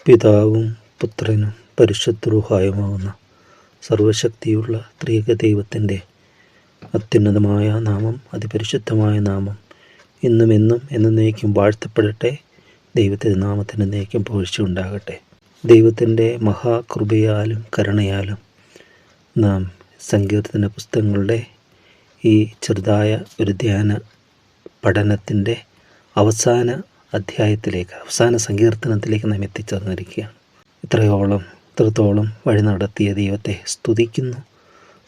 പിതാവും പുത്രനും പരിശുദ്ധ റൂഹായുമാവുന്ന സർവശക്തിയുള്ള ത്രിയേക ദൈവത്തിൻ്റെ അത്യുന്നതമായ നാമം, അതിപരിശുദ്ധമായ നാമം ഇന്നും എന്നും എന്നേക്കും വാഴ്ത്തപ്പെടട്ടെ. ദൈവത്തിൻ്റെ നാമത്തിന് എന്നേക്കും പുകഴ്ച ഉണ്ടാകട്ടെ. ദൈവത്തിൻ്റെ മഹാകൃപയാലും കരുണയാലും നാം സങ്കീർത്തന പുസ്തകങ്ങളുടെ ഈ ചെറുതായ ഒരു ധ്യാന പഠനത്തിൻ്റെ അവസാന അധ്യായത്തിലേക്ക്, അവസാന സങ്കീർത്തനത്തിലേക്ക് നാം എത്തിച്ചേർന്നിരിക്കുകയാണ്. ഇത്രത്തോളം വഴി നടത്തിയ ദൈവത്തെ സ്തുതിക്കുന്നു,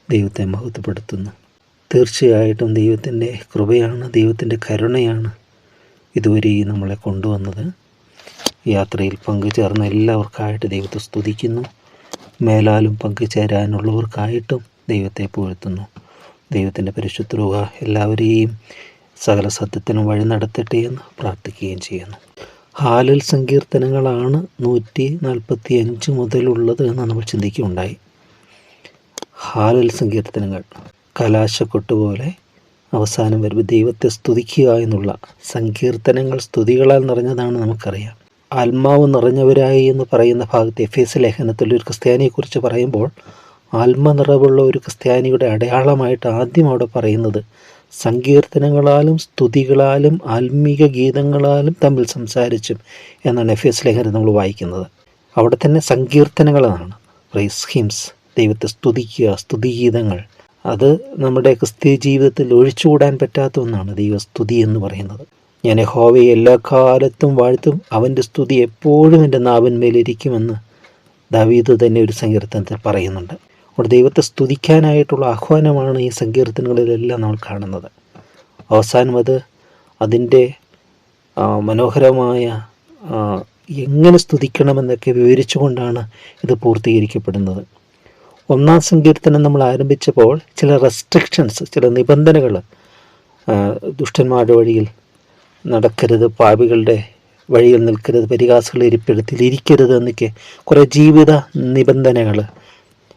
ദൈവത്തെ മഹത്വപ്പെടുത്തുന്നു. തീർച്ചയായിട്ടും ദൈവത്തിൻ്റെ കൃപയാണ്, ദൈവത്തിൻ്റെ കരുണയാണ് ഇതുവരെ നമ്മളെ കൊണ്ടുവന്നത്. യാത്രയിൽ പങ്കുചേർന്ന എല്ലാവർക്കായിട്ട് ദൈവത്തെ സ്തുതിക്കുന്നു. മേലാലും പങ്കുചേരാനുള്ളവർക്കായിട്ടും ദൈവത്തെ പുകഴ്ത്തുന്നു. ദൈവത്തിൻ്റെ പരിശുദ്ധ റൂഹ എല്ലാവരെയും സകല സത്യത്തിനും വഴി നടത്തട്ടെ എന്ന് പ്രാർത്ഥിക്കുകയും ചെയ്യുന്നു. ഹാലൽ സങ്കീർത്തനങ്ങളാണ് 145 മുതലുള്ളത് എന്ന് നമ്മൾ ചിന്തിക്കുകയുണ്ടായി. ഹാലൽ സങ്കീർത്തനങ്ങൾ കലാശക്കൊട്ടുപോലെ അവസാനം വരുമ്പോൾ ദൈവത്തെ സ്തുതിക്കുക എന്നുള്ള സങ്കീർത്തനങ്ങൾ സ്തുതികളാൽ നിറഞ്ഞതാണ് നമുക്കറിയാം. ആത്മാവ് നിറഞ്ഞവരായി എന്ന് പറയുന്ന ഭാഗത്ത് എഫേസ്യ ലേഖനത്തിൽ ഒരു ക്രിസ്ത്യാനിയെക്കുറിച്ച് പറയുമ്പോൾ ആത്മനിറവുള്ള ഒരു ക്രിസ്ത്യാനിയുടെ അടയാളമായിട്ട് ആദ്യം അവിടെ പറയുന്നത് സങ്കീർത്തനങ്ങളാലും സ്തുതികളാലും ആത്മീക ഗീതങ്ങളാലും തമ്മിൽ സംസാരിച്ചും എന്നാണ് എഫേസ്യ ലേഖനം നമ്മൾ വായിക്കുന്നത്. അവിടെ തന്നെ സങ്കീർത്തനങ്ങളാണ്, പ്രൈസ് ഹിംസ്, ദൈവത്തെ സ്തുതിക്കുക, സ്തുതിഗീതങ്ങൾ. അത് നമ്മുടെ ക്രിസ്തീയ ജീവിതത്തിൽ ഒഴിച്ചുകൂടാൻ പറ്റാത്ത ഒന്നാണ് ദൈവസ്തുതി എന്ന് പറയുന്നത്. ഞാൻ യഹോവയെ എല്ലാ കാലത്തും വാഴ്ത്തും, അവൻ്റെ സ്തുതി എപ്പോഴും എൻ്റെ നാവിന്മേലിരിക്കുമെന്ന് ദാവീദ് തന്നെ ഒരു സങ്കീർത്തനത്തിൽ പറയുന്നുണ്ട്. അവിടെ ദൈവത്തെ സ്തുതിക്കാനായിട്ടുള്ള ആഹ്വാനമാണ് ഈ സങ്കീർത്തനങ്ങളിലെല്ലാം നമ്മൾ കാണുന്നത്. അവസാനം അതിൻ്റെ മനോഹരമായ എങ്ങനെ സ്തുതിക്കണമെന്നൊക്കെ വിവരിച്ചുകൊണ്ടാണ് ഇത് പൂർത്തീകരിക്കപ്പെടുന്നത്. 1-ാം സങ്കീർത്തനം നമ്മൾ ആരംഭിച്ചപ്പോൾ ചില റെസ്ട്രിക്ഷൻസ്, ചില നിബന്ധനകൾ, ദുഷ്ടന്മാരുടെ വഴിയിൽ നടക്കരുത്, പാപികളുടെ വഴിയിൽ നിൽക്കരുത്, പരിഹാസികളുടെ ഇരിപ്പിടത്തിൽ ഇരിക്കരുത് എന്നൊക്കെ കുറേ ജീവിത നിബന്ധനകൾ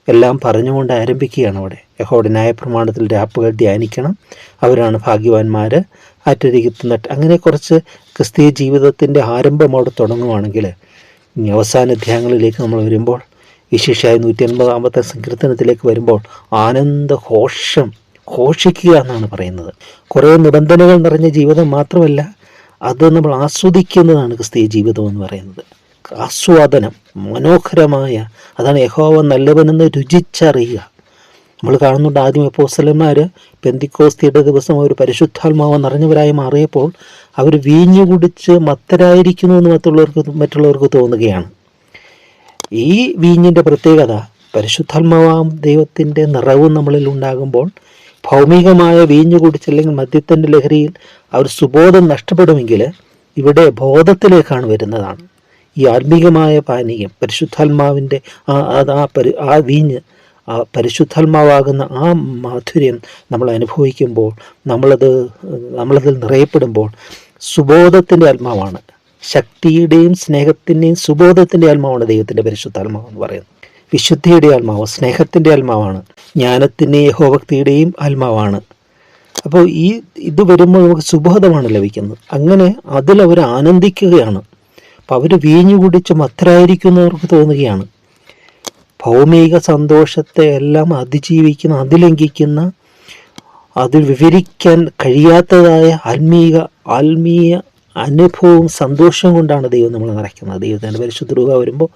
എല്ലാം പറഞ്ഞുകൊണ്ട് ആരംഭിക്കുകയാണ്. അവിടെ യഹോവയുടെ ന്യായപ്രമാണത്തിൽ രാപ്പകൽ ധ്യാനിക്കണം, അവരാണ് ഭാഗ്യവാന്മാർ, ആറ്റരികത്ത് അങ്ങനെ കുറച്ച് ക്രിസ്തീയ ജീവിതത്തിൻ്റെ ആരംഭം അവിടെ തുടങ്ങുവാണെങ്കിൽ അവസാന അധ്യായങ്ങളിലേക്ക് നമ്മൾ വരുമ്പോൾ, വിശേഷായ 180-ാമത്തെ സങ്കീർത്തനത്തിലേക്ക് വരുമ്പോൾ ഘോഷിക്കുക എന്നാണ് പറയുന്നത്. കുറേ നിബന്ധനകൾ നിറഞ്ഞ ജീവിതം മാത്രമല്ല, അത് നമ്മൾ ആസ്വദിക്കുന്നതാണ് ക്രിസ്തീയ ജീവിതം എന്ന് പറയുന്നത്. ആസ്വാദനം, മനോഹരമായ, അതാണ് യഹോവ നല്ലവനെന്ന് രുചിച്ചറിയുക. നമ്മൾ കാണുന്നുണ്ട് ആദ്യം അപ്പോസ്തലന്മാർ പെന്തിക്കോസ്തിയുടെ ദിവസം ഒരു പരിശുദ്ധാത്മാവ് നിറഞ്ഞവരായി മാറിയപ്പോൾ അവർ വീഞ്ഞു കുടിച്ച് മത്തരായിരിക്കുന്നു എന്ന് മറ്റുള്ളവർക്ക് തോന്നുകയാണ്. ഈ വീഞ്ഞിൻ്റെ പ്രത്യേകത, പരിശുദ്ധാത്മാവാം ദൈവത്തിൻ്റെ നിറവും നമ്മളിൽ ഉണ്ടാകുമ്പോൾ ഭൗമികമായ വീഞ്ഞു കുടിച്ചല്ലെങ്കിൽ മദ്യത്തിൻ്റെ ലഹരിയിൽ അവർ സുബോധം നഷ്ടപ്പെടുമെങ്കിൽ ഇവിടെ ബോധത്തിലേക്കാണ് വരുന്നതാണ്. ഈ ആത്മീകമായ പാനീയം, പരിശുദ്ധാത്മാവിൻ്റെ ആ വീഞ്ഞ്, ആ പരിശുദ്ധാത്മാവാകുന്ന ആ മാധുര്യം നമ്മൾ അനുഭവിക്കുമ്പോൾ, നമ്മളതിൽ നിറയപ്പെടുമ്പോൾ സുബോധത്തിൻ്റെ ആത്മാവാണ്, ശക്തിയുടെയും സ്നേഹത്തിൻ്റെയും സുബോധത്തിൻ്റെ ആത്മാവാണ് ദൈവത്തിൻ്റെ പരിശുദ്ധാത്മാവ് എന്ന് പറയുന്നത്. വിശുദ്ധിയുടെ ആത്മാവ്, സ്നേഹത്തിൻ്റെ ആത്മാവാണ്, ജ്ഞാനത്തിൻ്റെയും യഹോഭക്തിയുടെയും ആത്മാവാണ്. അപ്പോൾ ഇത് വരുമ്പോൾ നമുക്ക് സുബോധമാണ് ലഭിക്കുന്നത്. അങ്ങനെ അതിലവർ ആനന്ദിക്കുകയാണ്. അപ്പം അവർ വീഞ്ഞു കുടിച്ച് മത്തരായിരിക്കുന്നവർക്ക് തോന്നുകയാണ്. ഭൗമിക സന്തോഷത്തെ എല്ലാം അതിജീവിക്കുന്ന, അതിലംഘിക്കുന്ന, അതിൽ വിവരിക്കാൻ കഴിയാത്തതായ ആത്മീയ അനുഭവവും സന്തോഷവും കൊണ്ടാണ് ദൈവം നമ്മൾ നിറയ്ക്കുന്നത്. ദൈവത്തിൻ്റെ പരിശുദ്ധ റൂഹ വരുമ്പോൾ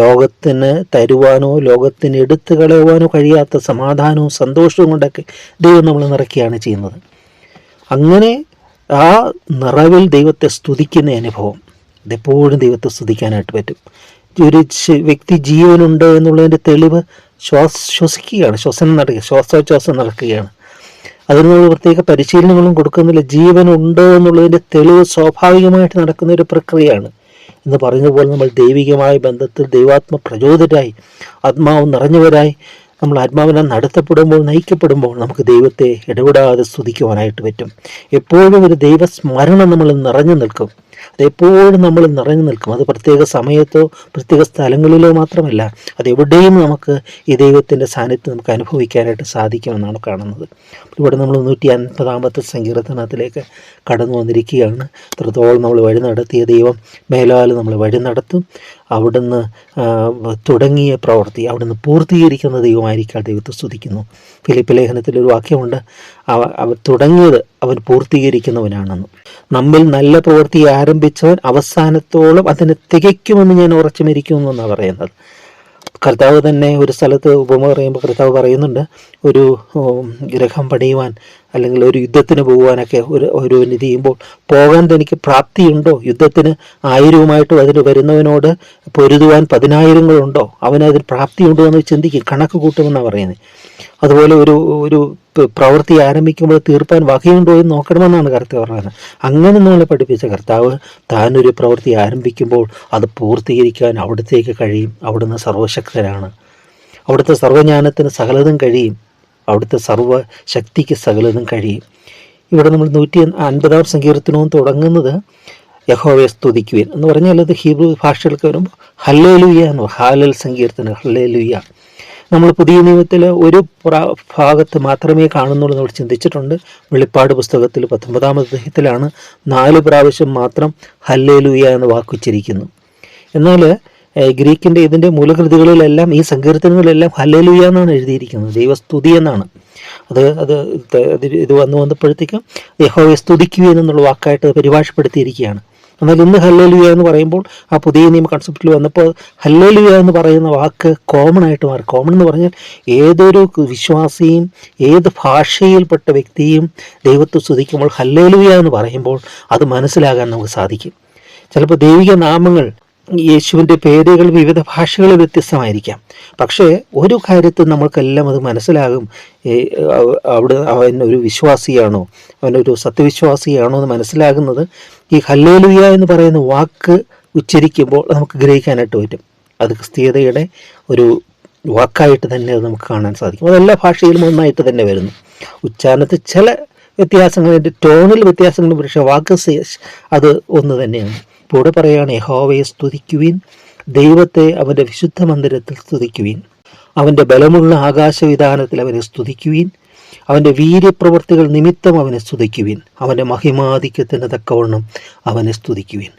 ലോകത്തിന് തരുവാനോ ലോകത്തിന് എടുത്തു കളയുവാനോ കഴിയാത്ത സമാധാനവും സന്തോഷവും കൊണ്ടൊക്കെ ദൈവം നമ്മൾ നിറയ്ക്കുകയാണ് ചെയ്യുന്നത്. അങ്ങനെ ആ നിറവിൽ ദൈവത്തെ സ്തുതിക്കുന്ന അനുഭവം, ഇതെപ്പോഴും ദൈവത്തെ സ്തുതിക്കാനായിട്ട് പറ്റും. ഒരു വ്യക്തി ജീവനുണ്ട് എന്നുള്ളതിൻ്റെ തെളിവ് ശ്വസിക്കുകയാണ്, ശ്വാസോച്ഛ്വാസം നടക്കുകയാണ്. അതിനുള്ള പ്രത്യേക പരിശീലനങ്ങളും കൊടുക്കുന്നില്ല. ജീവനുണ്ട് എന്നുള്ളതിൻ്റെ തെളിവ് സ്വാഭാവികമായിട്ട് നടക്കുന്ന ഒരു പ്രക്രിയയാണ്. എന്ന് പറഞ്ഞതുപോലെ നമ്മൾ ദൈവികമായ ബന്ധത്തിൽ ദൈവാത്മ പ്രചോദിതരായി, ആത്മാവ് നിറഞ്ഞവരായി നമ്മൾ ആത്മാവിനെ നടത്തപ്പെടുമ്പോൾ, നയിക്കപ്പെടുമ്പോൾ നമുക്ക് ദൈവത്തെ ഇടപെടാതെ സ്തുതിക്കുവാനായിട്ട് പറ്റും. എപ്പോഴും ഒരു ദൈവസ്മരണം നമ്മൾ നിറഞ്ഞു നിൽക്കും. അതെപ്പോഴും നമ്മൾ നിറഞ്ഞു നിൽക്കും. അത് പ്രത്യേക സമയത്തോ പ്രത്യേക സ്ഥലങ്ങളിലോ മാത്രമല്ല, അതെവിടെയും നമുക്ക് ഈ ദൈവത്തിൻ്റെ സാന്നിധ്യം നമുക്ക് അനുഭവിക്കാനായിട്ട് സാധിക്കുമെന്നാണ് കാണുന്നത്. ഇവിടെ നമ്മൾ 150 സങ്കീർത്തനത്തിലേക്ക് കടന്നു വന്നിരിക്കുകയാണ്. എത്രത്തോളം നമ്മൾ വഴി നടത്തിയ ദൈവം മേലാൽ നമ്മൾ വഴി നടത്തും. അവിടുന്ന് തുടങ്ങിയ പ്രവൃത്തി അവിടുന്ന് പൂർത്തീകരിക്കുന്ന ദൈവമായിരിക്കാൻ ദൈവത്തെ സ്തുതിക്കുന്നു. ഫിലിപ്പ് ലേഖനത്തിലൊരു വാക്യമുണ്ട്, അവൻ തുടങ്ങിയത് അവൻ പൂർത്തീകരിക്കുന്നവനാണെന്ന്. നമ്മിൽ നല്ല പ്രവൃത്തി ആരംഭിച്ചവൻ അവസാനത്തോളം അതിനെ തികയ്ക്കുമെന്ന് ഞാൻ ഉറച്ചുമിരിക്കുമെന്നാണ് പറയുന്നത്. കർത്താവ് തന്നെ ഒരു സ്ഥലത്ത് ഉപമ പറയുമ്പോൾ കർത്താവ് പറയുന്നുണ്ട്, ഒരു ഗ്രഹം പണിയുവാൻ അല്ലെങ്കിൽ ഒരു യുദ്ധത്തിന് പോകുവാനൊക്കെ ഒരുവന് ചെയ്യുമ്പോൾ പോകാൻ തനിക്ക് പ്രാപ്തിയുണ്ടോ? യുദ്ധത്തിന് 1000 അതിന് വരുന്നവനോട് പൊരുതുവാൻ 10,000 അവനതിന് പ്രാപ്തിയുണ്ടോ എന്ന് ചിന്തിക്കും, കണക്ക് കൂട്ടുമെന്നാണ് പറയുന്നത്. അതുപോലെ ഒരു പ്രവൃത്തി ആരംഭിക്കുമ്പോൾ തീർപ്പാൻ വകയുണ്ടോ എന്ന് നോക്കണമെന്നാണ് കർത്താവ് പറയുന്നത്. അങ്ങനെ നമ്മളെ പഠിപ്പിച്ച കർത്താവ് താനൊരു പ്രവൃത്തി ആരംഭിക്കുമ്പോൾ അത് പൂർത്തീകരിക്കാൻ അവിടത്തേക്ക് കഴിയും. അവിടുന്ന് സർവശക്തനാണ്. അവിടുത്തെ സർവ്വജ്ഞാനത്തിന് സകലതും കഴിയും. അവിടുത്തെ സർവ്വശക്തിക്ക് സകലതും കഴിയും. ഇവിടെ നമ്മൾ 150 സങ്കീർത്തനവും തുടങ്ങുന്നത് യഹോവയെ സ്തുതിക്കുവിൻ എന്ന് പറഞ്ഞാൽ അത് ഹീബ്രു ഭാഷകൾക്ക് വരുമ്പോൾ ഹല്ലേലൂയ എന്ന് പറയും. ഹാലൽ സങ്കീർത്തനം, ഹല്ലേലൂയ. നമ്മൾ പുതിയ നിയമത്തിൽ ഒരു ഭാഗത്ത് മാത്രമേ കാണുന്നുള്ളൂ നമ്മൾ ചിന്തിച്ചിട്ടുണ്ട്. വെളിപ്പാട് പുസ്തകത്തിൽ 19-ാം അധ്യായത്തിലാണ് 4 പ്രാവശ്യം മാത്രം ഹല്ലേലൂയ എന്ന് വാക്കുച്ചരിക്കുന്നു. എന്നാൽ ഗ്രീക്കിൻ്റെ ഇതിൻ്റെ മൂലകൃതികളിലെല്ലാം ഈ സങ്കീർത്തനങ്ങളിലെല്ലാം ഹല്ലേലൂയ എന്നാണ് എഴുതിയിരിക്കുന്നത്, ദൈവസ്തുതി എന്നാണ്. ഇത് വന്നപ്പോഴത്തേക്കും യഹോവയെ സ്തുതിക്കുകയും എന്നുള്ള വാക്കായിട്ട് പരിഭാഷപ്പെടുത്തിയിരിക്കുകയാണ്. എന്നാൽ ഇന്ന് ഹല്ലേലൂയ എന്ന് പറയുമ്പോൾ ആ പുതിയ നിയമ കൺസെപ്റ്റിൽ വന്നപ്പോൾ ഹല്ലേലൂയ എന്ന് പറയുന്ന വാക്ക് കോമൺ ആയിട്ട് മാറി. കോമൺ എന്ന് പറഞ്ഞാൽ ഏതൊരു വിശ്വാസിയും ഏത് ഭാഷയിൽപ്പെട്ട വ്യക്തിയും ദൈവത്തെ സ്തുതിക്കുമ്പോൾ ഹല്ലേലൂയ എന്ന് പറയുമ്പോൾ അത് മനസ്സിലാകാൻ നമുക്ക് സാധിക്കും. ചിലപ്പോൾ ദൈവിക നാമങ്ങൾ, യേശുവിൻ്റെ പേരുകൾ വിവിധ ഭാഷകളിൽ വ്യത്യസ്തമായിരിക്കാം. പക്ഷേ ഒരു കാര്യത്തിൽ നമ്മൾക്കെല്ലാം അത് മനസ്സിലാകും, അവനൊരു വിശ്വാസിയാണോ, അവനൊരു സത്യവിശ്വാസിയാണോ എന്ന് മനസ്സിലാകുന്നത് ഈ ഹല്ലേലൂയ എന്ന് പറയുന്ന വാക്ക് ഉച്ചരിക്കുമ്പോൾ നമുക്ക് ഗ്രഹിക്കാനായിട്ട് പറ്റും. അത് ക്രിസ്തീയതയുടെ ഒരു വാക്കായിട്ട് തന്നെ അത് നമുക്ക് കാണാൻ സാധിക്കും. അതെല്ലാ ഭാഷയിലും ഒന്നായിട്ട് തന്നെ വരുന്നു. ഉച്ചാരണത്തിൽ ചില വ്യത്യാസങ്ങൾ, ടോണിൽ വ്യത്യാസങ്ങൾ, പക്ഷേ വാക്ക് അത് ഒന്ന് തന്നെയാണ്. ഇവിടെ പറയുകയാണ്, യഹോവയെ സ്തുതിക്കുവിൻ, ദൈവത്തെ അവൻ്റെ വിശുദ്ധ മന്ദിരത്തിൽ സ്തുതിക്കുവിൻ, അവൻ്റെ ബലമുള്ള ആകാശവിധാനത്തിൽ അവനെ സ്തുതിക്കുവിൻ, അവൻ്റെ വീര്യപ്രവൃത്തികൾ നിമിത്തം അവനെ സ്തുതിക്കുവിൻ, അവൻ്റെ മഹിമാധിക്യത്തിന് തക്കവണ്ണം അവനെ സ്തുതിക്കുവിൻ.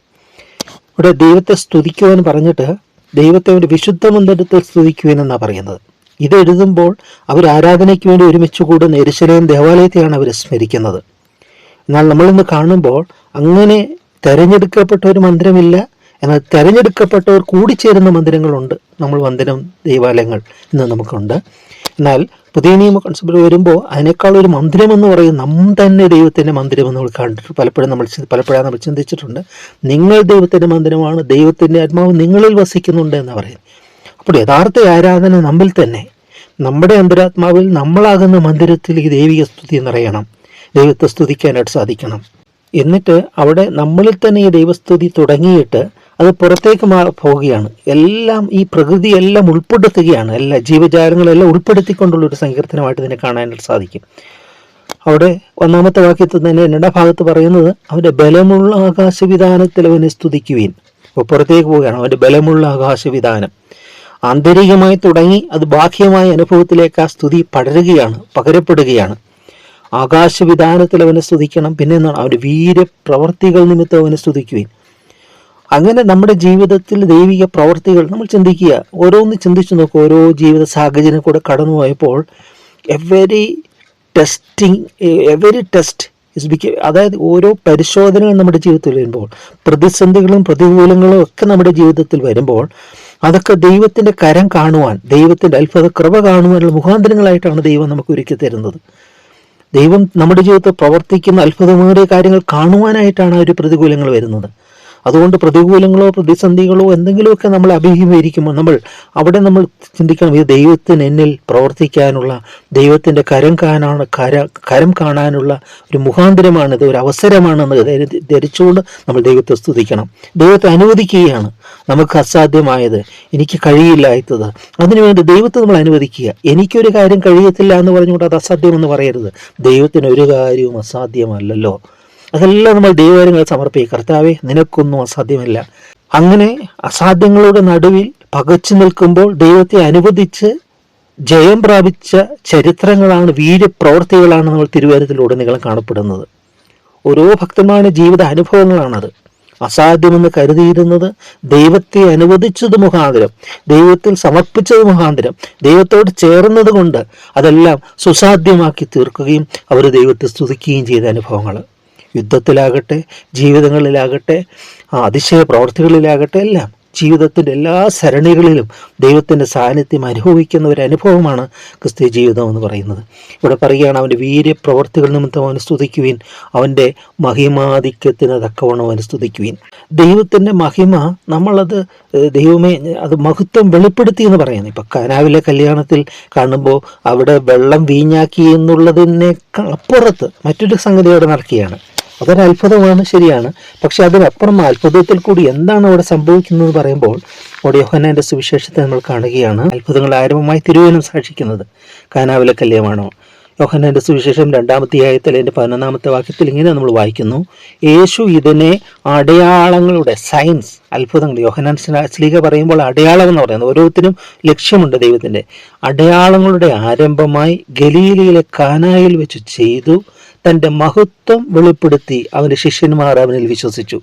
ഇവിടെ ദൈവത്തെ സ്തുതിക്കുവാൻ പറഞ്ഞിട്ട് ദൈവത്തെ അവൻ്റെ വിശുദ്ധ മന്ദിരത്തിൽ സ്തുതിക്കുവിൻ എന്നാണ് പറയുന്നത്. ഇതെഴുതുമ്പോൾ അവർ ആരാധനയ്ക്ക് വേണ്ടി ഒരുമിച്ച് കൂടുന്ന യെരൂശലേം ദേവാലയത്തെയാണ് അവർ സ്മരിക്കുന്നത്. എന്നാൽ നമ്മളിന്ന് കാണുമ്പോൾ അങ്ങനെ തിരഞ്ഞെടുക്കപ്പെട്ട ഒരു മന്ദിരമില്ല, എന്നാൽ തിരഞ്ഞെടുക്കപ്പെട്ടവർ കൂടിച്ചേരുന്ന മന്ദിരങ്ങളുണ്ട്. നമ്മൾ മന്ദിരം, ദേവാലയങ്ങൾ ഇന്ന് നമുക്കുണ്ട്. എന്നാൽ പുതിയ നിയമ കൺസെപ്റ്റ് വരുമ്പോൾ അതിനേക്കാൾ ഒരു മന്ദിരം എന്ന് പറയും തന്നെ ദൈവത്തിൻ്റെ മന്ദിരം എന്ന് നമ്മൾ കണ്ടിട്ട് പലപ്പോഴാണ് നമ്മൾ ചിന്തിച്ചിട്ടുണ്ട്. നിങ്ങൾ ദൈവത്തിൻ്റെ മന്ദിരമാണ്, ദൈവത്തിൻ്റെ ആത്മാവ് നിങ്ങളിൽ വസിക്കുന്നുണ്ട് എന്ന് പറയും. അപ്പോൾ യഥാർത്ഥ ആരാധന നമ്മിൽ തന്നെ, നമ്മുടെ അന്തരാത്മാവിൽ നമ്മളാകുന്ന മന്ദിരത്തിൽ ഈ ദൈവിക സ്തുതി നിറയണം, ദൈവത്തെ സ്തുതിക്കാനായിട്ട് സാധിക്കണം. എന്നിട്ട് അവിടെ നമ്മളിൽ തന്നെ ഈ ദൈവസ്തുതി തുടങ്ങിയിട്ട് അത് പുറത്തേക്ക് പോവുകയാണ്. എല്ലാം ഈ പ്രകൃതിയെല്ലാം ഉൾപ്പെടുത്തുകയാണ്, എല്ലാ ജീവജാലങ്ങളെല്ലാം ഉൾപ്പെടുത്തിക്കൊണ്ടുള്ളൊരു സങ്കീർത്തനമായിട്ട് ഇതിനെ കാണാനായിട്ട് സാധിക്കും. അവിടെ 1-ാമത്തെ വാക്യത്തിൽ തന്നെ 2-ാം ഭാഗത്ത് പറയുന്നത് അവൻ്റെ ബലമുള്ള ആകാശവിധാനത്തിൽ അവനെ സ്തുതിക്കുവിൻ. അപ്പോൾ പുറത്തേക്ക് പോവുകയാണ്. അവൻ്റെ ബലമുള്ള ആകാശവിധാനം ആന്തരികമായി തുടങ്ങി അത് ബാഹ്യമായ അനുഭവത്തിലേക്ക് ആ സ്തുതി പകരപ്പെടുകയാണ്. ആകാശവിധാനത്തിൽ അവനെ സ്തുതിക്കണം. പിന്നെ എന്താണ്? അവൻ്റെ വീര്യപ്രവർത്തികൾ നിമിത്തം അവനെ സ്തുതിക്കുവിൻ. അങ്ങനെ നമ്മുടെ ജീവിതത്തിൽ ദൈവിക പ്രവർത്തികൾ നമ്മൾ ചിന്തിക്കുക, ഓരോന്ന് ചിന്തിച്ചു നോക്കുക. ഓരോ ജീവിത സാഹചര്യം കൂടെ കടന്നു പോയപ്പോൾ എവരി ടെസ്റ്റ് അതായത് ഓരോ പരിശോധനകൾ നമ്മുടെ ജീവിതത്തിൽ വരുമ്പോൾ, പ്രതിസന്ധികളും പ്രതികൂലങ്ങളും ഒക്കെ നമ്മുടെ ജീവിതത്തിൽ വരുമ്പോൾ, അതൊക്കെ ദൈവത്തിൻ്റെ കരം കാണുവാൻ, ദൈവത്തിൻ്റെ അത്ഭുത കൃപ കാണുവാനുള്ള മുഖാന്തരങ്ങളായിട്ടാണ് ദൈവം നമുക്ക് ഒരുക്കി തരുന്നത്. ദൈവം നമ്മുടെ ജീവിതത്തിൽ പ്രവർത്തിക്കുന്ന അത്ഭുതമേറിയ കാര്യങ്ങൾ കാണുവാനായിട്ടാണ് ആ ഒരു പ്രതികൂലങ്ങൾ വരുന്നത്. അതുകൊണ്ട് പ്രതികൂലങ്ങളോ പ്രതിസന്ധികളോ എന്തെങ്കിലുമൊക്കെ നമ്മൾ അഭിമുഖീകരിക്കുമ്പോൾ നമ്മൾ ചിന്തിക്കണം, ഇത് ദൈവത്തിന് എന്നിൽ പ്രവർത്തിക്കാനുള്ള, ദൈവത്തിൻ്റെ കരം കാണാനുള്ള ഒരു മുഖാന്തരമാണ്, ഇത് ഒരു അവസരമാണെന്ന് ധരിച്ചുകൊണ്ട് നമ്മൾ ദൈവത്തെ സ്തുതിക്കണം. ദൈവത്തെ അനുവദിക്കുകയാണ്. നമുക്ക് അസാധ്യമായത്, എനിക്ക് കഴിയില്ലാത്തത്, അതിനുവേണ്ടി ദൈവത്തെ നമ്മൾ അനുവദിക്കുക. എനിക്കൊരു കാര്യം കഴിയത്തില്ല എന്ന് പറഞ്ഞുകൊണ്ട് അത് അസാധ്യമെന്ന് പറയരുത്. ദൈവത്തിന് ഒരു കാര്യവും അസാധ്യമല്ലല്ലോ. അതെല്ലാം നമ്മൾ ദൈവകാര്യങ്ങൾ സമർപ്പിക്കുക. കർത്താവെ, നിനക്കൊന്നും അസാധ്യമല്ല. അങ്ങനെ അസാധ്യങ്ങളുടെ നടുവിൽ പകച്ചു നിൽക്കുമ്പോൾ ദൈവത്തെ അനുവദിച്ച് ജയം പ്രാപിച്ച ചരിത്രങ്ങളാണ്, വീര്യപ്രവർത്തികളാണ് നമ്മൾ തിരുവചനത്തിലുടനീളം കാണപ്പെടുന്നത്. ഓരോ ഭക്തന്മാരുടെ ജീവിത അനുഭവങ്ങളാണത്. അസാധ്യമെന്ന് കരുതിയിരുന്നത് ദൈവത്തെ അനുവദിച്ചത് മുഖാന്തരം, ദൈവത്തിൽ സമർപ്പിച്ചത് മുഖാന്തരം, ദൈവത്തോട് ചേർന്നത് കൊണ്ട് അതെല്ലാം സുസാധ്യമാക്കി തീർക്കുകയും അവർ ദൈവത്തെ സ്തുതിക്കുകയും ചെയ്ത അനുഭവങ്ങൾ, യുദ്ധത്തിലാകട്ടെ, ജീവിതങ്ങളിലാകട്ടെ, അതിശയ പ്രവർത്തികളിലാകട്ടെ, എല്ലാം ജീവിതത്തിൻ്റെ എല്ലാ സരണികളിലും ദൈവത്തിൻ്റെ സാന്നിധ്യം അനുഭവിക്കുന്ന ഒരു അനുഭവമാണ് ക്രിസ്തീയ ജീവിതം എന്ന് പറയുന്നത്. ഇവിടെ പറയുകയാണ്, അവൻ്റെ വീര്യപ്രവർത്തികൾ നിമിത്തം അവനെ സ്തുതിക്കുവിൻ, അവൻ്റെ മഹിമാധിക്യത്തിന് തക്കവണ്ണം അവനെ സ്തുതിക്കുവിൻ. ദൈവത്തിൻ്റെ മഹിമ നമ്മളത് ദൈവമേ അത് മഹത്വം വെളിപ്പെടുത്തി എന്ന് പറയുന്നത്. ഇപ്പം കാനാവിലെ കല്യാണത്തിൽ കാണുമ്പോൾ അവിടെ വെള്ളം വീഞ്ഞാക്കി എന്നുള്ളതിനേക്കാൾ അപ്പുറത്ത് മറ്റൊരു സംഗതി അവിടെ നടക്കുകയാണ്. അതൊരു അത്ഭുതമാണ്, ശരിയാണ്. പക്ഷെ അതിനപ്പുറം അത്ഭുതത്തിൽ കൂടി എന്താണ് അവിടെ സംഭവിക്കുന്നത് പറയുമ്പോൾ അവിടെ യോഹന്നാൻ്റെ സുവിശേഷത്തെ നമ്മൾ കാണുകയാണ്. അത്ഭുതങ്ങൾ ആരംഭമായി തിരുവചനം സാക്ഷിക്കുന്നത് കാനാവിലെ കല്യാണമാണോ. യോഹന്നാൻ്റെ സുവിശേഷം 2-ാം അധ്യായത്തിൽ 11-ാമത്തെ വാക്യത്തിൽ ഇങ്ങനെ നമ്മൾ വായിക്കുന്നു, യേശു ഇതിനെ അടയാളങ്ങളുടെ, സയൻസ്, അത്ഭുതങ്ങൾ, യോഹന്നാൻ ശ്ലീഹ പറയുമ്പോൾ അടയാളം എന്ന് പറയുന്നത് ഓരോരുത്തരും ലക്ഷ്യമുണ്ട് ദൈവത്തിൻ്റെ. അടയാളങ്ങളുടെ ആരംഭമായി ഗലീലയിലെ കാനായിൽ വെച്ച് ചെയ്തു, തൻ്റെ മഹത്വം വെളിപ്പെടുത്തി അവൻ്റെ ശിഷ്യന്മാർ അവനിൽ വിശ്വസിച്ചു.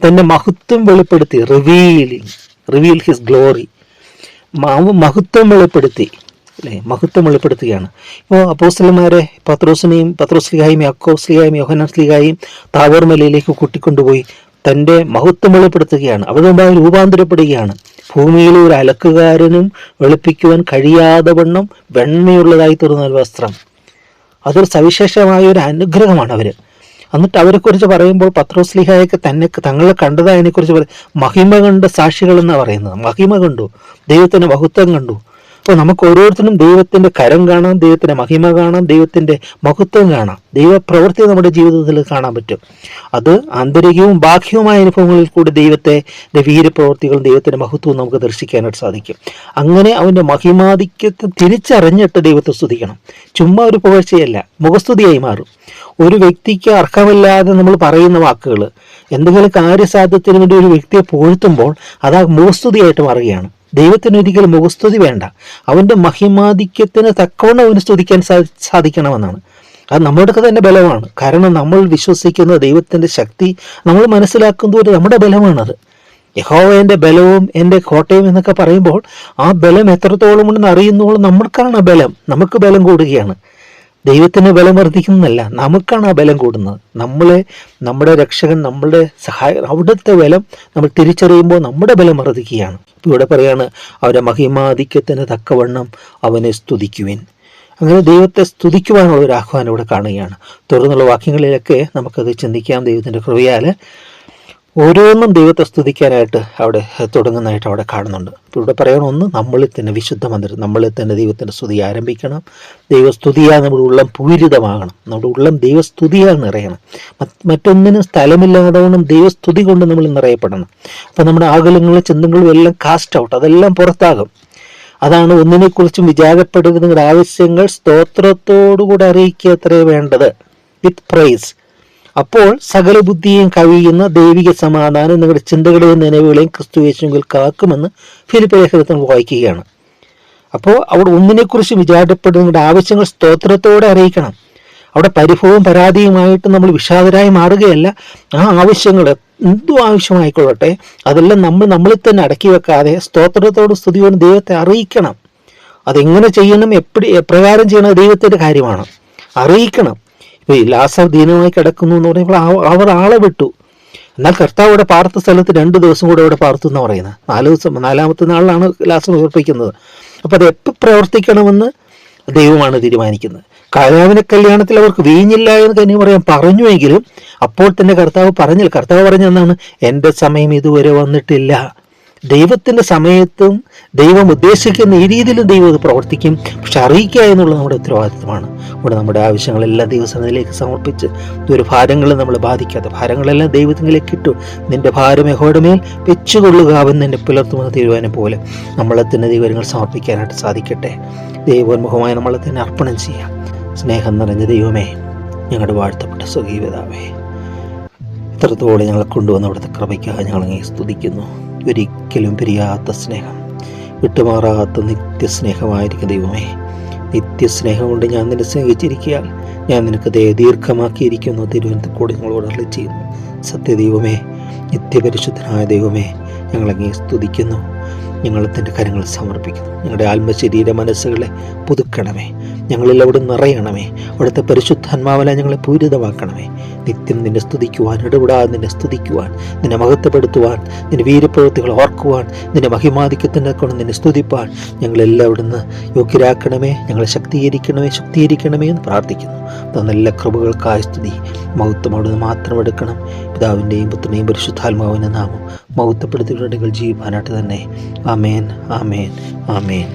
തൻ്റെ മഹത്വം വെളിപ്പെടുത്തി, റിവീൽ ഹിസ് ഗ്ലോറി, മഹത്വം വെളിപ്പെടുത്തി, അല്ലേ, മഹത്വം വെളിപ്പെടുത്തുകയാണ്. ഇപ്പോൾ അപ്പോസ്തലന്മാരെ പത്രോസ്ലീഹായും യാക്കോബ് യോഹന്നാൻ സ്ലീഹായും താബോർ മലയിലേക്ക് കൂട്ടിക്കൊണ്ടുപോയി തൻ്റെ മഹത്വം വെളിപ്പെടുത്തുകയാണ്. അവിടെ മുമ്പായി രൂപാന്തരപ്പെടുകയാണ്. ഭൂമിയിലെ ഒരു അലക്കുകാരനും വെളുപ്പിക്കുവാൻ കഴിയാതെ വണ്ണം വെണ്മയുള്ളതായി തീർന്ന ഒരു വസ്ത്രം. അതൊരു സവിശേഷമായ ഒരു അനുഗ്രഹമാണ് അവർ. എന്നിട്ട് അവരെക്കുറിച്ച് പറയുമ്പോൾ പത്രോസ്ലീഹായൊക്കെ തങ്ങളെ കണ്ടതായതിനെക്കുറിച്ച് മഹിമ കണ്ട സാക്ഷികൾ എന്നാണ് പറയുന്നത്. മഹിമ കണ്ടു, ദൈവത്തിൻ്റെ മഹത്വം കണ്ടു. അപ്പോൾ നമുക്ക് ഓരോരുത്തരും ദൈവത്തിൻ്റെ കരം കാണാം, ദൈവത്തിൻ്റെ മഹിമ കാണാം, ദൈവത്തിൻ്റെ മഹത്വം കാണാം, ദൈവപ്രവൃത്തി നമ്മുടെ ജീവിതത്തിൽ കാണാൻ പറ്റും. അത് ആന്തരികവും ബാഹ്യവുമായ അനുഭവങ്ങളിൽ കൂടി ദൈവത്തിൻ്റെ വീര്യപ്രവൃത്തികളും ദൈവത്തിൻ്റെ മഹത്വവും നമുക്ക് ദർശിക്കാനായിട്ട് സാധിക്കും. അങ്ങനെ അവൻ്റെ മഹിമാധിക്യത്തെ തിരിച്ചറിഞ്ഞിട്ട് ദൈവത്തെ സ്തുതിക്കണം. ചുമ്മാ ഒരു പുകഴ്ചയല്ല, മുഖസ്തുതിയായി മാറും. ഒരു വ്യക്തിക്ക് അർഹമില്ലാതെ നമ്മൾ പറയുന്ന വാക്കുകൾ, എന്തെങ്കിലും കാര്യസാധ്യത്തിന് വേണ്ടി ഒരു വ്യക്തിയെ പുകഴ്ത്തുമ്പോൾ അത് ആ മുഖസ്തുതിയായിട്ട് മാറുകയാണ്. ദൈവത്തിന് ഒരിക്കലും മുഖസ്തുതി വേണ്ട, അവൻ്റെ മഹിമാധിക്യത്തിന് തക്കവണ്ണം അവന് സ്തുതിക്കാൻ സാധിക്കണമെന്നാണ്. അത് നമ്മുടെയൊക്കെ തന്നെ ബലമാണ്. കാരണം നമ്മൾ വിശ്വസിക്കുന്ന ദൈവത്തിൻ്റെ ശക്തി നമ്മൾ മനസ്സിലാക്കുന്നത് നമ്മുടെ ബലമാണത്. യഹോവ എൻ്റെ ബലവും എൻ്റെ കോട്ടയും എന്നൊക്കെ പറയുമ്പോൾ ആ ബലം എത്രത്തോളം ഉണ്ടെന്ന് അറിയുന്നോളം നമ്മൾക്കാണ് ആ ബലം, നമുക്ക് ബലം കൂടുകയാണ്. ദൈവത്തിന് ബലം വർദ്ധിക്കുന്നതല്ല, നമുക്കാണ് ആ ബലം കൂടുന്നത്. നമ്മുടെ രക്ഷകൻ, നമ്മളുടെ സഹായം, അവിടുത്തെ ബലം നമ്മൾ തിരിച്ചറിയുമ്പോൾ നമ്മുടെ ബലം വർദ്ധിക്കുകയാണ്. ഇപ്പോൾ ഇവിടെ പറയാണ്, അവരുടെ മഹിമാധിക്യത്തിന് തക്കവണ്ണം അവനെ സ്തുതിക്കുവിൻ. അങ്ങനെ ദൈവത്തെ സ്തുതിക്കുവാനുള്ള ഒരു ആഹ്വാനം ഇവിടെ കാണുകയാണ്. തുടർന്നുള്ള വാക്യങ്ങളിലൊക്കെ നമുക്കത് ചിന്തിക്കാം. ദൈവത്തിൻ്റെ കൃപയാൽ ഓരോന്നും ദൈവത്തെ സ്തുതിക്കാനായിട്ട് അവിടെ തുടങ്ങുന്നതായിട്ട് അവിടെ കാണുന്നുണ്ട്. ഇവിടെ പറയണം, ഒന്ന് നമ്മളിൽ തന്നെ വിശുദ്ധ മന്ദിരം, നമ്മളിൽ തന്നെ ദൈവത്തിൻ്റെ സ്തുതി ആരംഭിക്കണം. ദൈവസ്തുതിയാൽ നമ്മുടെ ഉള്ളം പൂരിതമാകണം, നമ്മുടെ ഉള്ളം ദൈവസ്തുതിയാൽ നിറയണം. മറ്റൊന്നിനും സ്ഥലമില്ലാതവണ്ണം ദൈവസ്തുതി കൊണ്ട് നമ്മൾ നിറയപ്പെടണം. അപ്പം നമ്മുടെ ആകുലങ്ങളും ചിന്തകളും എല്ലാം കാസ്റ്റ് ഔട്ട്, അതെല്ലാം പുറത്താകും. അതാണ് ഒന്നിനെക്കുറിച്ചും വിചാരപ്പെടരുത്, നിങ്ങളുടെ ആവശ്യങ്ങൾ സ്തോത്രത്തോടുകൂടി അറിയിക്കുക അത്രേ വേണ്ടത്, വിത്ത് പ്രൈസ്. അപ്പോൾ സകല ബുദ്ധിയും കവിയുന്ന ദൈവിക സമാധാനം നിങ്ങളുടെ ചിന്തകളെയും നിലവുകളെയും ക്രിസ്തു യേശുവിൽ കാക്കുമെന്ന് ഫിലിപ്പിയ ലേഖനത്തിൽ വായിക്കുകയാണ്. അപ്പോൾ അവിടെ ഒന്നിനെക്കുറിച്ച് വിചാരപ്പെടുന്ന നിങ്ങളുടെ ആവശ്യങ്ങൾ സ്തോത്രത്തോടെ അറിയിക്കണം. അവിടെ പരിഭവവും പരാതിയുമായിട്ട് നമ്മൾ വിഷാദരായി മാറുകയല്ല. ആ ആവശ്യങ്ങൾ എന്തും ആവശ്യമായിക്കൊള്ളട്ടെ, അതെല്ലാം നമ്മളിൽ തന്നെ അടക്കി വെക്കാതെ സ്തോത്രത്തോട് സ്തുതിയോട് ദൈവത്തെ അറിയിക്കണം. അതെങ്ങനെ ചെയ്യണം, എപ്രകാരം ചെയ്യണം, ദൈവത്തിൻ്റെ കാര്യമാണ്, അറിയിക്കണം. ഇപ്പോൾ ലാസർ ദീനമായി കിടക്കുന്നു എന്ന് പറയുമ്പോൾ അവർ ആളെ വിട്ടു. എന്നാൽ കർത്താവ് ഇവിടെ പാർത്ത സ്ഥലത്ത് 2 ദിവസം കൂടെ ഇവിടെ പാർത്തു എന്ന് പറയുന്നത്. 4ാമത്തെ നാളിലാണ് ലാസർ ഉയർപ്പിക്കുന്നത്. അപ്പോൾ അത് എപ്പോൾ പ്രവർത്തിക്കണമെന്ന് ദൈവമാണ് തീരുമാനിക്കുന്നത്. കാനാവിലെ കല്യാണത്തിൽ അവർക്ക് വീഞ്ഞില്ല എന്ന് തന്നെ പറയാൻ പറഞ്ഞുവെങ്കിലും അപ്പോൾ തന്നെ കർത്താവ് പറഞ്ഞെന്നാണ്, എൻ്റെ സമയം ഇതുവരെ വന്നിട്ടില്ല. ദൈവത്തിൻ്റെ സമയത്തും ദൈവം ഉദ്ദേശിക്കുന്ന ഈ രീതിയിലും ദൈവം ഇത് പ്രവർത്തിക്കും. പക്ഷെ അറിയിക്കുക എന്നുള്ളത് നമ്മുടെ ഉത്തരവാദിത്വമാണ്. ഇവിടെ നമ്മുടെ ആവശ്യങ്ങളെല്ലാം ദൈവസന്നിധിയിലേക്ക് സമർപ്പിച്ച് ഒരു ഭാരങ്ങളും നമ്മളെ ബാധിക്കാത്ത ഭാരങ്ങളെല്ലാം ദൈവത്തിലേക്ക് ഇട്ടു. നിന്റെ ഭാരം യഹോവയുടെ മേൽ വെച്ചുകൊള്ളുക, അവൻ നിന്നെ പുലർത്തുമെന്ന് തീരുമാനം പോലെ നമ്മളെ തന്നെ ദൈവങ്ങൾ സമർപ്പിക്കാനായിട്ട് സാധിക്കട്ടെ. ദൈവോന്മുഖമായി നമ്മളെ തന്നെ അർപ്പണം ചെയ്യാം. സ്നേഹം നിറഞ്ഞ ദൈവമേ, ഞങ്ങളുടെ വാഴ്ത്തപ്പെട്ട സ്വകീയതാവേ, ഇത്രത്തോടെ ഞങ്ങളെ കൊണ്ടുവന്ന അവിടുത്തെ കൃപയ്ക്കായി ഞങ്ങളങ്ങേ സ്തുതിക്കുന്നു. ഒരിക്കലും പിരിയാത്ത സ്നേഹം, വിട്ടുമാറാത്ത നിത്യസ്നേഹമായിരിക്കും ദൈവമേ. നിത്യസ്നേഹം കൊണ്ട് ഞാൻ നിന്നെ സ്നേഹിച്ചിരിക്കാൻ ഞാൻ നിനക്ക് ദീർഘമാക്കിയിരിക്കുന്നു. തിരുവനന്തപുരത്ത് കൂടെ ഞങ്ങളോട് അരുളി ചെയ്യുന്നു. സത്യദൈവമേ, നിത്യപരിശുദ്ധനായ ദൈവമേ, ഞങ്ങളങ്ങേ സ്തുതിക്കുന്നു. ഞങ്ങളത്തിൻ്റെ കരങ്ങൾ സമർപ്പിക്കുന്നു. ഞങ്ങളുടെ ആത്മശരീര മനസ്സുകളെ പുതുക്കണമേ. ഞങ്ങളിൽ അവിടെ നിറയണമേ. അവിടുത്തെ പരിശുദ്ധാത്മാവല ഞങ്ങളെ പൂരിതമാക്കണമേ. നിത്യം നിന്നെ സ്തുതിക്കുവാൻ, ഇടപെടാതെ നിന്നെ സ്തുതിക്കുവാൻ, നിന്നെ മഹത്വപ്പെടുത്തുവാൻ, നിന്റെ വീരപ്രവൃത്തികൾ ഓർക്കുവാൻ, നിന്റെ മഹിമാധിക്യത്തിൻ്റെ കൊണ്ട് നിന്നെ സ്തുതിപ്പാൻ ഞങ്ങളെല്ലാം അവിടുന്ന് യോഗ്യരാക്കണമേ. ഞങ്ങളെ ശക്തീകരിക്കണമേ എന്ന് പ്രാർത്ഥിക്കുന്നു. നല്ല കൃപകൾക്കായ സ്തുതി മഹത്വം അവിടുന്ന് മാത്രം എടുക്കണം. പിതാവിൻ്റെയും പുത്രൻ്റെയും പരിശുദ്ധാത്മാവിൻ്റെ നാമം മഹത്വപ്പെടുത്തിയിട്ടുണ്ടെങ്കിൽ ജീവിക്കാനായിട്ട് തന്നെ. ആമേൻ, ആമേൻ, ആമേൻ.